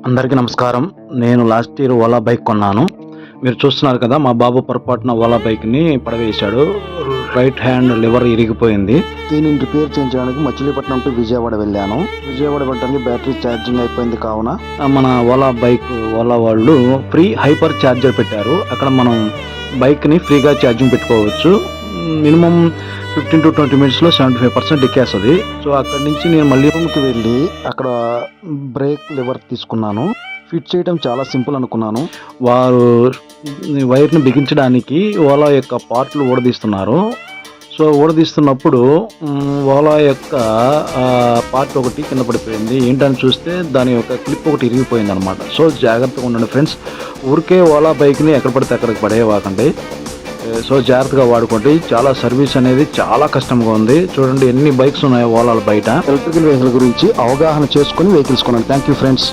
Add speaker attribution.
Speaker 1: అందరికీ నమస్కారం. నేను లాస్ట్ ఇయర్ ఓలా బైక్ కొన్నాను. మీరు చూస్తున్నారు కదా, మా బాబు పొరపాటున ఓలా బైక్ని పడవేశాడు. రైట్ హ్యాండ్ లివర్ ఇరిగిపోయింది.
Speaker 2: దీనిని రిపేర్ చేయించడానికి మచిలీపట్నం టు విజయవాడ వెళ్ళాను. విజయవాడ వెళ్ళడానికి బ్యాటరీ ఛార్జింగ్ అయిపోయింది కావున
Speaker 1: మన ఓలా వాళ్ళు ఫ్రీ హైపర్ ఛార్జర్ పెట్టారు. అక్కడ మనం బైక్ని ఫ్రీగా ఛార్జింగ్ పెట్టుకోవచ్చు. మినిమం 15 to 20 మినిట్స్లో 75% ఎక్కేస్తుంది. సో అక్కడి నుంచి నేను మళ్ళీ
Speaker 2: రూమ్కి వెళ్ళి అక్కడ బ్రేక్ లివర్ తీసుకున్నాను. ఫిట్ చేయడం చాలా సింపుల్ అనుకున్నాను.
Speaker 1: వారు వైర్ని బిగించడానికి ఓలా యొక్క పార్ట్లు ఊడదీస్తున్నారు. సో ఊడదీస్తున్నప్పుడు ఓలా యొక్క పార్ట్ ఒకటి కింద పడిపోయింది. ఏంటని చూస్తే దాని యొక్క క్లిప్ ఒకటి ఇరిగిపోయింది అనమాట. సో జాగ్రత్తగా ఉండండి ఫ్రెండ్స్. ఊరికే ఓలా బైక్ని ఎక్కడ పడితే అక్కడికి పడేవాకండి. సో జాగ్రత్తగా వాడుకోండి. చాలా సర్వీస్ అనేది చాలా కష్టంగా ఉంది. చూడండి ఎన్ని బైక్స్ ఉన్నాయో ఓలాల బయట.
Speaker 2: ఎలక్ట్రికల్ వెహికల్ గురించి అవగాహన చేసుకుని వెహికల్స్ కొనండి. Thank you friends.